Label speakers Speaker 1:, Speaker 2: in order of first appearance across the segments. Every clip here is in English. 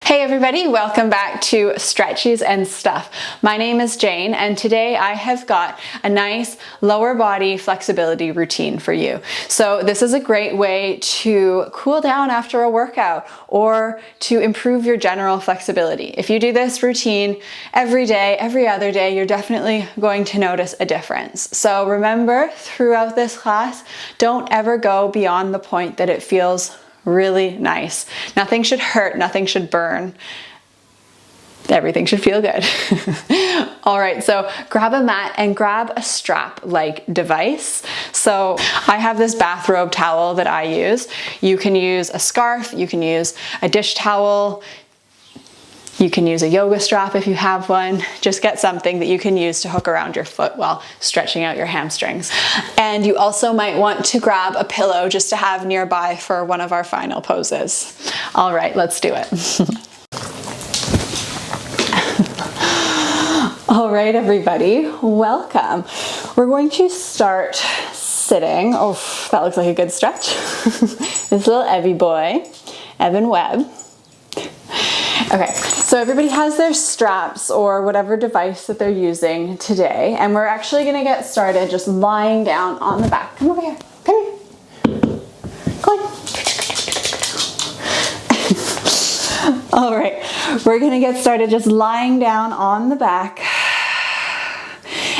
Speaker 1: Hey everybody, welcome back to Stretchies and Stuff. My name is Jane and today I have got a nice lower body flexibility routine for you. So this is a great way to cool down after a workout or to improve your general flexibility. If you do this routine every day, every other day, you're definitely going to notice a difference. So remember, throughout this class, don't ever go beyond the point that it feels really nice. Nothing should hurt, nothing should burn. Everything should feel good. All right, so grab a mat and grab a strap-like device. So I have this bathrobe towel that I use. You can use a scarf, you can use a dish towel, you can use a yoga strap if you have one. Just get something that you can use to hook around your foot while stretching out your hamstrings. And you also might want to grab a pillow just to have nearby for one of our final poses. All right, let's do it. All right, everybody, welcome. We're going to start sitting. Oh, that looks like a good stretch. This little Evie boy, Evan Webb. Okay, so everybody has their straps or whatever device that they're using today, and we're actually gonna get started just lying down on the back. Come over here, come here. Go on. All right, we're gonna get started just lying down on the back.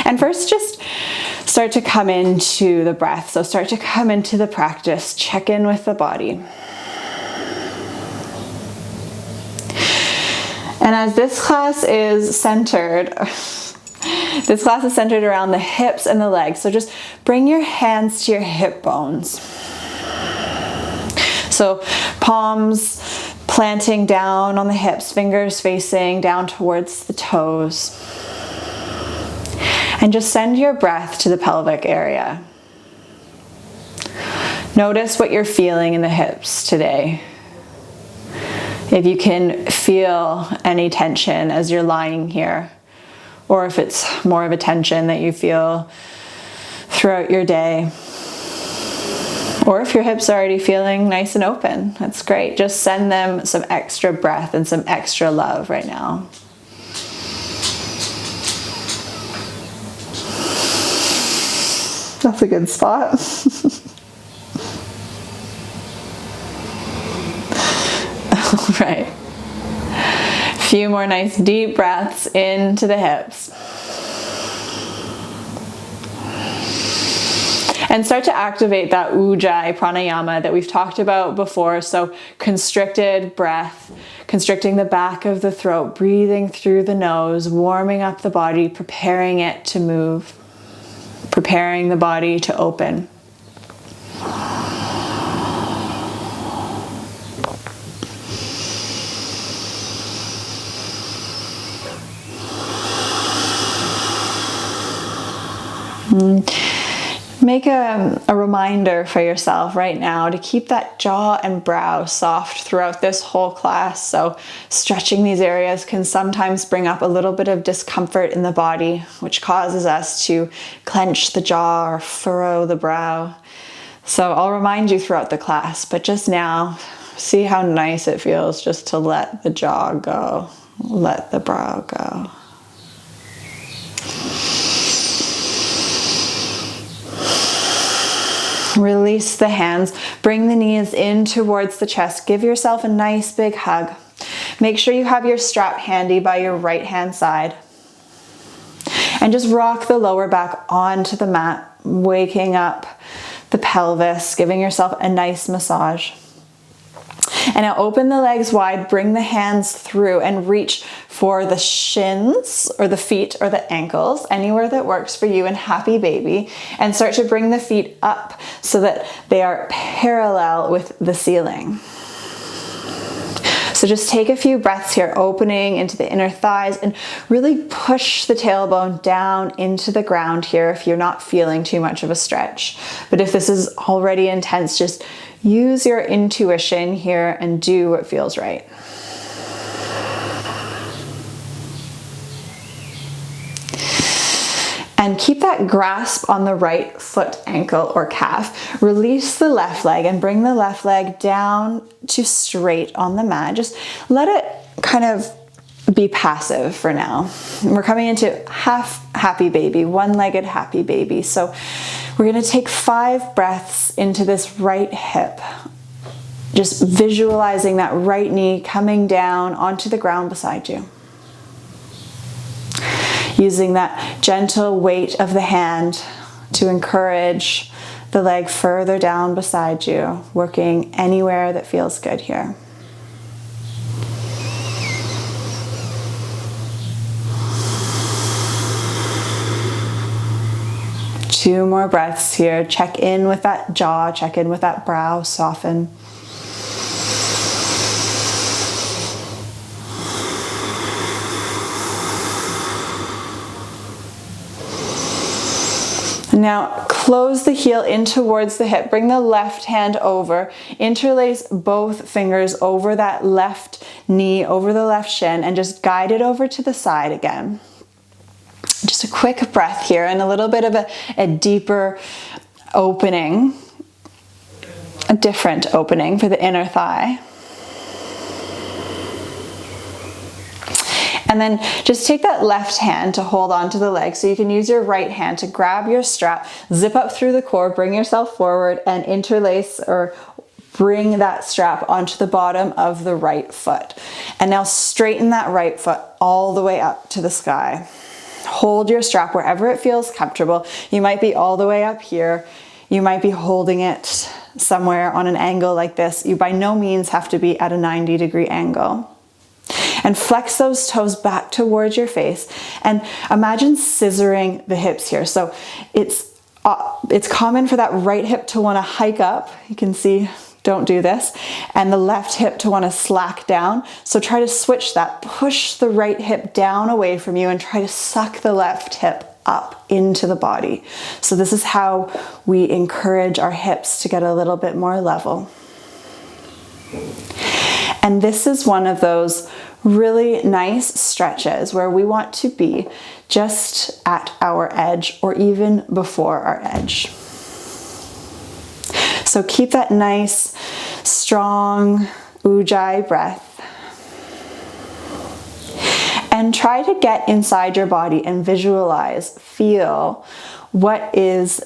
Speaker 1: And first just start to come into the breath. So start to come into the practice, check in with the body. And as this class is centered around the hips and the legs. So just bring your hands to your hip bones. So palms planting down on the hips, fingers facing down towards the toes. And just send your breath to the pelvic area. Notice what you're feeling in the hips today. If you can feel any tension as you're lying here, or if it's more of a tension that you feel throughout your day, or if your hips are already feeling nice and open, that's great. Just send them some extra breath and some extra love right now. That's a good spot. All right. A few more nice deep breaths into the hips. And start to activate that ujjayi pranayama that we've talked about before. So constricted breath, constricting the back of the throat, breathing through the nose, warming up the body, preparing it to move, preparing the body to open. Make a reminder for yourself right now to keep that jaw and brow soft throughout this whole class. So stretching these areas can sometimes bring up a little bit of discomfort in the body, which causes us to clench the jaw or furrow the brow. So I'll remind you throughout the class, but just now, see how nice it feels just to let the jaw go, let the brow go. Release the hands, bring the knees in towards the chest. Give yourself a nice big hug. Make sure you have your strap handy by your right hand side. And just rock the lower back onto the mat, waking up the pelvis, giving yourself a nice massage. And now open the legs wide, bring the hands through and reach for the shins or the feet or the ankles, anywhere that works for you, and happy baby. And start to bring the feet up so that they are parallel with the ceiling. So just take a few breaths here, opening into the inner thighs and really push the tailbone down into the ground here if you're not feeling too much of a stretch. But if this is already intense, just use your intuition here and do what feels right. And keep that grasp on the right foot, ankle, or calf. Release the left leg and bring the left leg down to straight on the mat. Just let it kind of be passive for now. We're coming into half happy baby, one-legged happy baby. So we're going to take 5 breaths into this right hip, just visualizing that right knee coming down onto the ground beside you. Using that gentle weight of the hand to encourage the leg further down beside you, working anywhere that feels good here. Two more breaths here. Check in with that jaw, check in with that brow, soften. Now close the heel in towards the hip. Bring the left hand over. Interlace both fingers over that left knee, over the left shin, and just guide it over to the side again. Just a quick breath here and a little bit of a deeper opening, a different opening for the inner thigh. And then just take that left hand to hold onto the leg. So you can use your right hand to grab your strap, zip up through the core, bring yourself forward and interlace or bring that strap onto the bottom of the right foot. And now straighten that right foot all the way up to the sky. Hold your strap wherever it feels comfortable. You might be all the way up here. You might be holding it somewhere on an angle like this. You by no means have to be at a 90-degree angle. And flex those toes back towards your face and imagine scissoring the hips here. So it's common for that right hip to want to hike up. You can see, don't do this. And the left hip to want to slack down. So try to switch that. Push the right hip down away from you and try to suck the left hip up into the body. So this is how we encourage our hips to get a little bit more level. And this is one of those really nice stretches where we want to be just at our edge or even before our edge. So keep that nice, strong ujjayi breath. And try to get inside your body and visualize, feel what is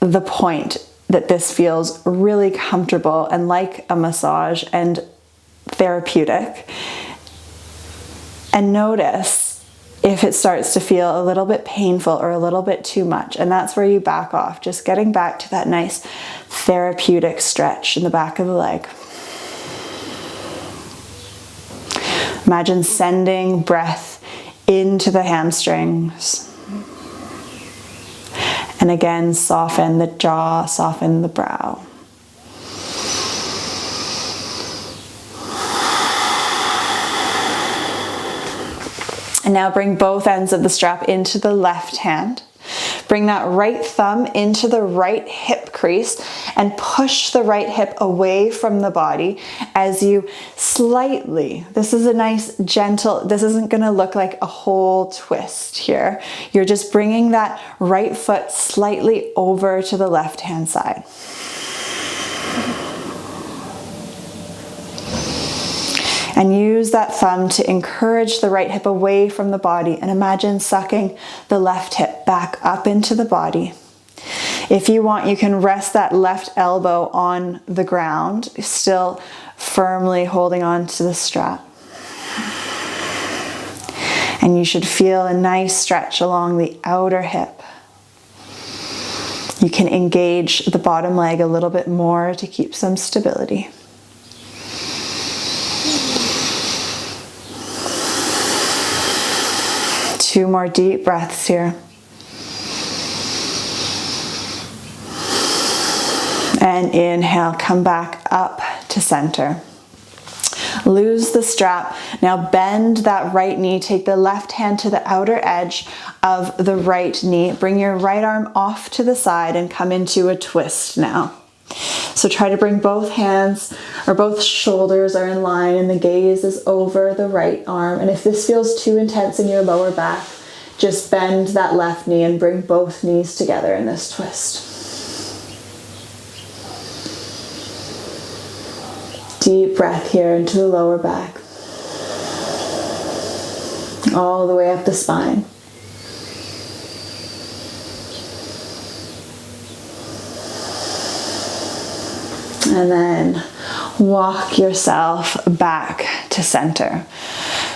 Speaker 1: the point that this feels really comfortable and like a massage and therapeutic. And notice if it starts to feel a little bit painful or a little bit too much. And that's where you back off, just getting back to that nice therapeutic stretch in the back of the leg. Imagine sending breath into the hamstrings. And again, soften the jaw, soften the brow. And now bring both ends of the strap into the left hand. Bring that right thumb into the right hip crease and push the right hip away from the body as you slightly, this is a nice gentle, this isn't gonna look like a whole twist here. You're just bringing that right foot slightly over to the left hand side. And use that thumb to encourage the right hip away from the body and imagine sucking the left hip back up into the body. If you want, you can rest that left elbow on the ground, still firmly holding on to the strap. And you should feel a nice stretch along the outer hip. You can engage the bottom leg a little bit more to keep some stability. Two more deep breaths here. And inhale, come back up to center. Lose the strap. Now bend that right knee. Take the left hand to the outer edge of the right knee. Bring your right arm off to the side and come into a twist now. So try to bring both hands or both shoulders are in line and the gaze is over the right arm. And if this feels too intense in your lower back, just bend that left knee and bring both knees together in this twist. Deep breath here into the lower back. all the way up the spine. And then walk yourself back to center.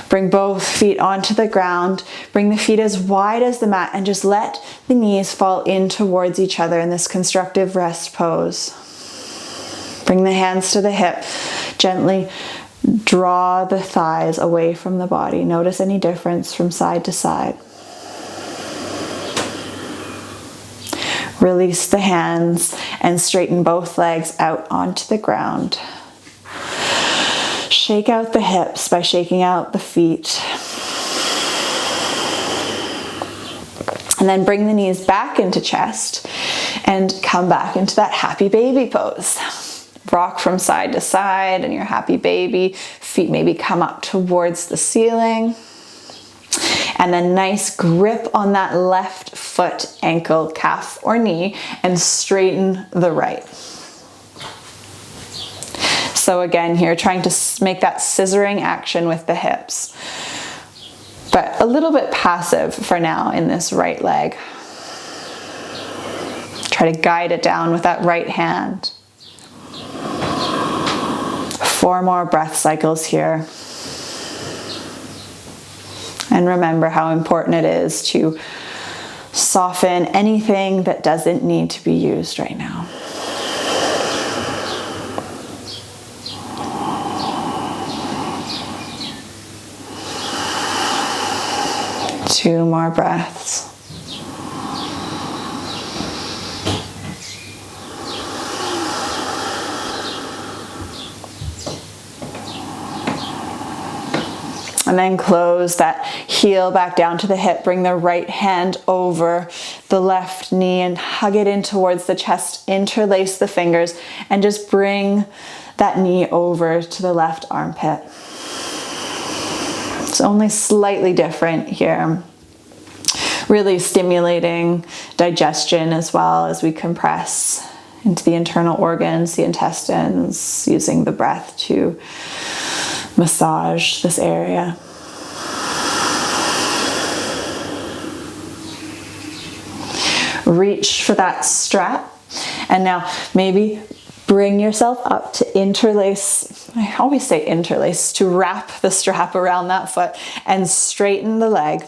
Speaker 1: Bring both feet onto the ground. Bring the feet as wide as the mat and just let the knees fall in towards each other in this constructive rest pose. Bring the hands to the hip. Gently draw the thighs away from the body. Notice any difference from side to side. Release the hands and straighten both legs out onto the ground. Shake out the hips by shaking out the feet. And then bring the knees back into chest and come back into that happy baby pose. Rock from side to side in your happy baby. Feet maybe come up towards the ceiling. And then nice grip on that left foot, ankle, calf, or knee, and straighten the right. So again here, trying to make that scissoring action with the hips, but a little bit passive for now in this right leg. Try to guide it down with that right hand. 4 more breath cycles here. And remember how important it is to soften anything that doesn't need to be used right now. Two more breaths. And then close that heel back down to the hip. Bring the right hand over the left knee and hug it in towards the chest. Interlace the fingers and just bring that knee over to the left armpit. It's only slightly different here. Really stimulating digestion as well as we compress into the internal organs, the intestines, using the breath to massage this area. Reach for that strap. And now maybe bring yourself up to interlace. I always say interlace, to wrap the strap around that foot and straighten the leg.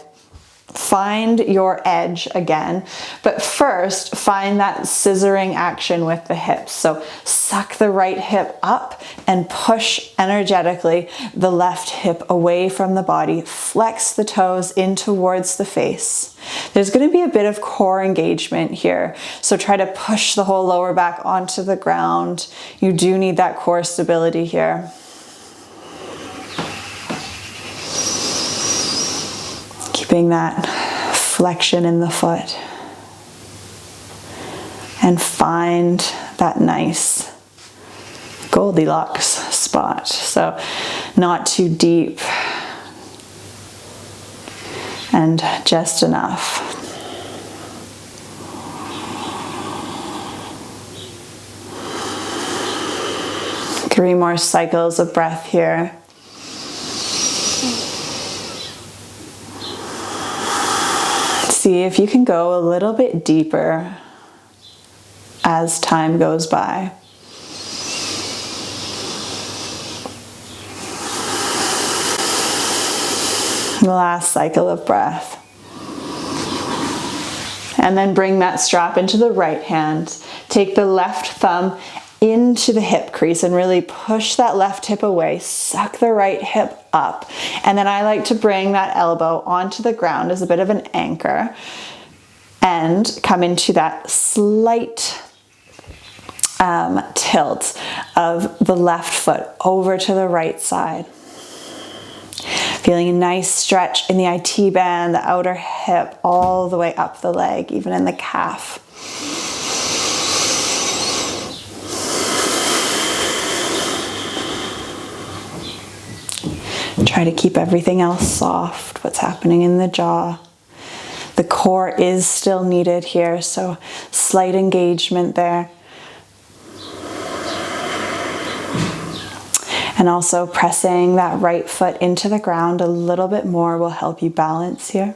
Speaker 1: Find your edge again, but first find that scissoring action with the hips. So suck the right hip up and push energetically the left hip away from the body. Flex the toes in towards the face. There's going to be a bit of core engagement here, so try to push the whole lower back onto the ground. You do need that core stability here. Keeping that flexion in the foot. And find that nice Goldilocks spot. So not too deep and just enough. Three more cycles of breath here. See if you can go a little bit deeper as time goes by. The last cycle of breath. And then bring that strap into the right hand. Take the left thumb into the hip crease and really push that left hip away. Suck the right hip up. And then I like to bring that elbow onto the ground as a bit of an anchor and come into that slight tilt of the left foot over to the right side. Feeling a nice stretch in the IT band, the outer hip, all the way up the leg, even in the calf. Try to keep everything else soft, what's happening in the jaw. The core is still needed here, so slight engagement there. And also pressing that right foot into the ground a little bit more will help you balance here.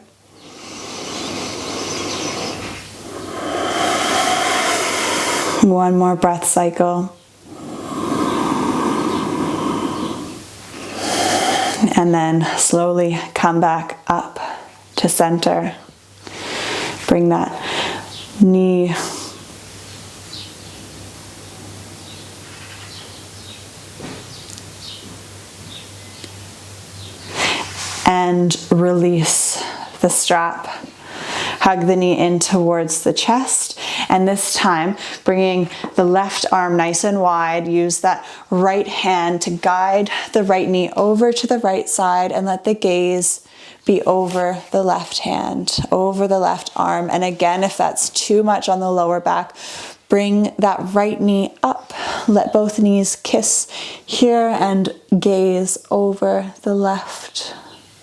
Speaker 1: One more breath cycle. And then slowly come back up to center. Bring that knee and release the strap. Hug the knee in towards the chest, and this time bringing the left arm nice and wide. Use that right hand to guide the right knee over to the right side, and let the gaze be over the left hand, over the left arm. And again, if that's too much on the lower back, bring that right knee up. Let both knees kiss here and gaze over the left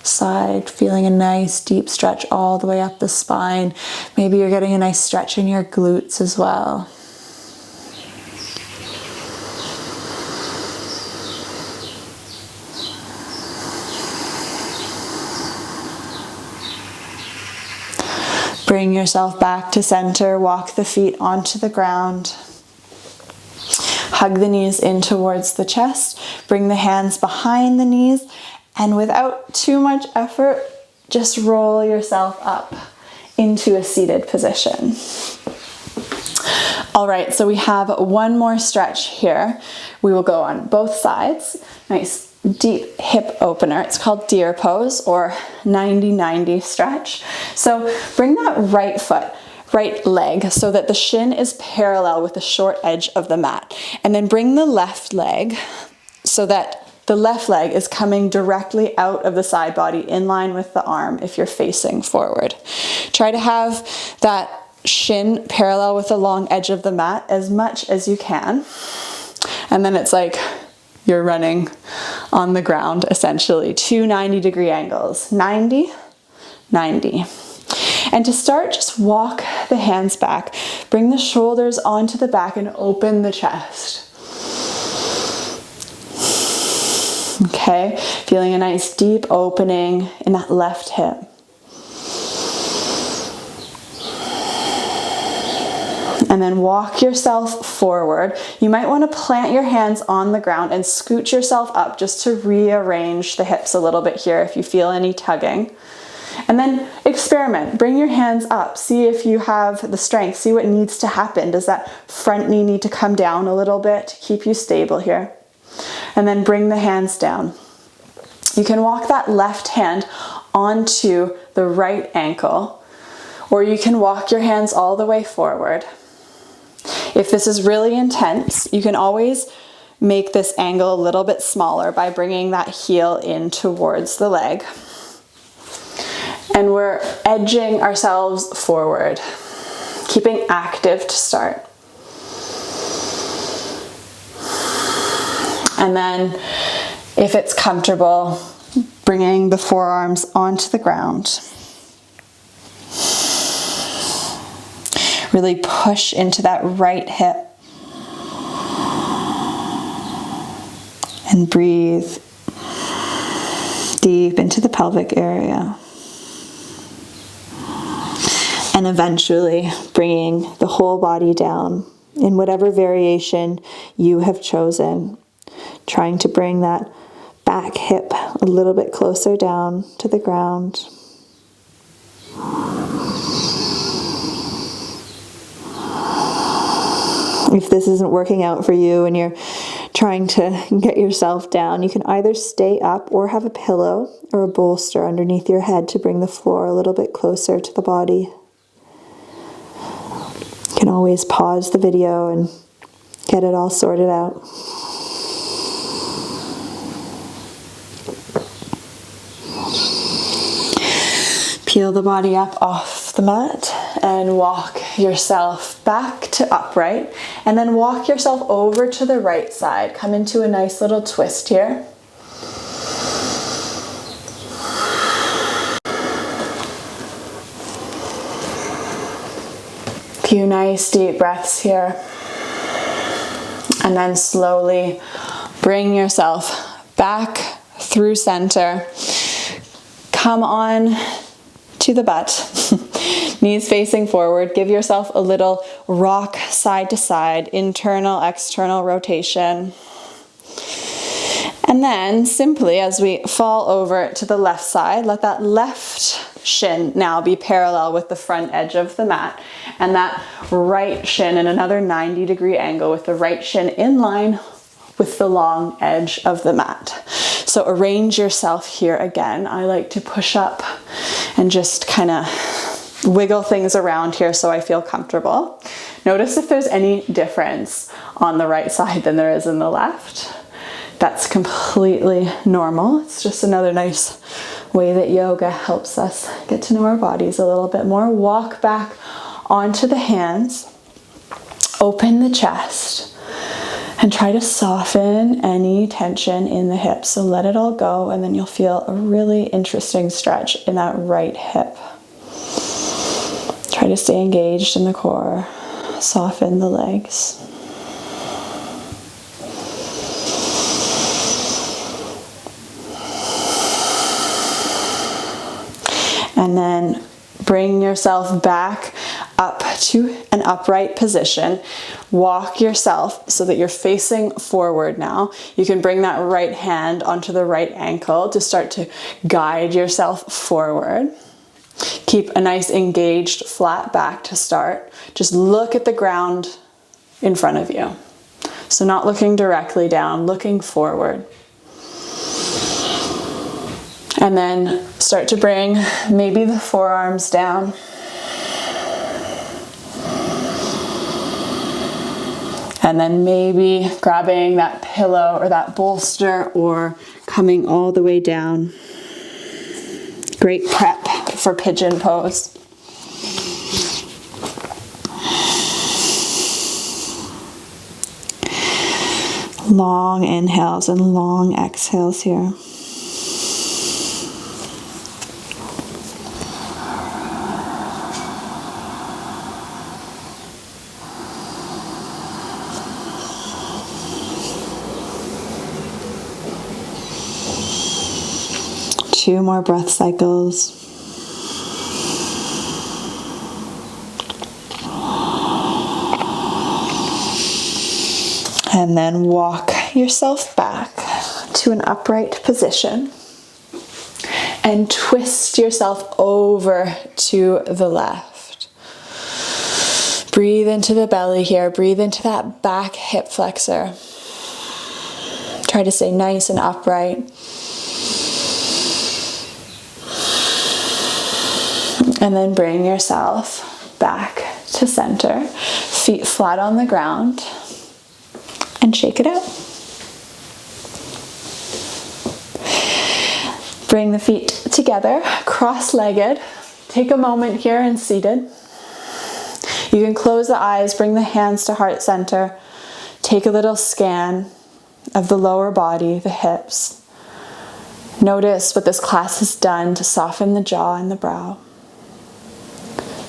Speaker 1: side, feeling a nice deep stretch all the way up the spine. Maybe you're getting a nice stretch in your glutes as well. Bring yourself back to center. Walk the feet onto the ground. Hug the knees in towards the chest. Bring the hands behind the knees. And without too much effort, just roll yourself up into a seated position. All right, so we have one more stretch here. We will go on both sides. Nice deep hip opener. It's called deer pose or 90-90 stretch. So bring that right foot, right leg, so that the shin is parallel with the short edge of the mat. And then bring the left leg so that the left leg is coming directly out of the side body in line with the arm if you're facing forward. Try to have that shin parallel with the long edge of the mat as much as you can. And then it's like you're running on the ground, essentially. 2 90-degree angles. 90, 90. And to start, just walk the hands back. Bring the shoulders onto the back and open the chest. Okay, feeling a nice deep opening in that left hip. And then walk yourself forward. You might want to plant your hands on the ground and scoot yourself up just to rearrange the hips a little bit here if you feel any tugging. And then experiment. Bring your hands up. See if you have the strength. See what needs to happen. Does that front knee need to come down a little bit to keep you stable here? And then bring the hands down. You can walk that left hand onto the right ankle, or you can walk your hands all the way forward. If this is really intense, you can always make this angle a little bit smaller by bringing that heel in towards the leg. And we're edging ourselves forward, keeping active to start. And then, if it's comfortable, bringing the forearms onto the ground. Really push into that right hip. And breathe deep into the pelvic area. And eventually bringing the whole body down in whatever variation you have chosen. Trying to bring that back hip a little bit closer down to the ground. If this isn't working out for you and you're trying to get yourself down, you can either stay up or have a pillow or a bolster underneath your head to bring the floor a little bit closer to the body. You can always pause the video and get it all sorted out. Peel the body up off the mat and walk yourself back to upright, and then walk yourself over to the right side. Come into a nice little twist here. Few nice deep breaths here. And then slowly bring yourself back through center. Come on to the butt, knees facing forward. Give yourself a little rock side to side, internal, external rotation. And then simply, as we fall over to the left side, let that left shin now be parallel with the front edge of the mat, and that right shin in another 90-degree angle with the right shin in line with the long edge of the mat. So arrange yourself here again. I like to push up and just kind of wiggle things around here so I feel comfortable. Notice if there's any difference on the right side than there is in the left. That's completely normal. It's just another nice way that yoga helps us get to know our bodies a little bit more. Walk back onto the hands, open the chest, and try to soften any tension in the hips. So let it all go, and then you'll feel a really interesting stretch in that right hip. Try to stay engaged in the core, soften the legs. And then bring yourself back up to an upright position. Walk yourself so that you're facing forward now. You can bring that right hand onto the right ankle to start to guide yourself forward. Keep a nice engaged flat back to start. Just look at the ground in front of you. So not looking directly down, looking forward. And then start to bring maybe the forearms down. And then maybe grabbing that pillow or that bolster or coming all the way down. Great prep for pigeon pose. Long inhales and long exhales here. Two more breath cycles. And then walk yourself back to an upright position and twist yourself over to the left. Breathe into the belly here. Breathe into that back hip flexor. Try to stay nice and upright. And then bring yourself back to center, feet flat on the ground, and shake it out. Bring the feet together, cross-legged. Take a moment here and seated. You can close the eyes, bring the hands to heart center. Take a little scan of the lower body, the hips. Notice what this class has done to soften the jaw and the brow.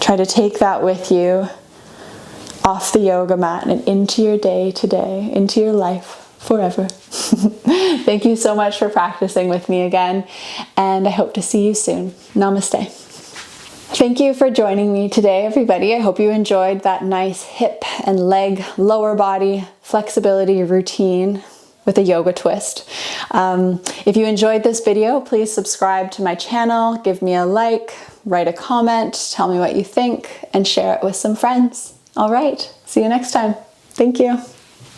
Speaker 1: Try to take that with you off the yoga mat and into your day today, into your life forever. Thank you so much for practicing with me again, and I hope to see you soon. Namaste. Thank you for joining me today, everybody. I hope you enjoyed that nice hip and leg, lower body flexibility routine with a yoga twist. If you enjoyed this video, please subscribe to my channel, give me a like, write a comment, tell me what you think, and share it with some friends. All right, see you next time. Thank you.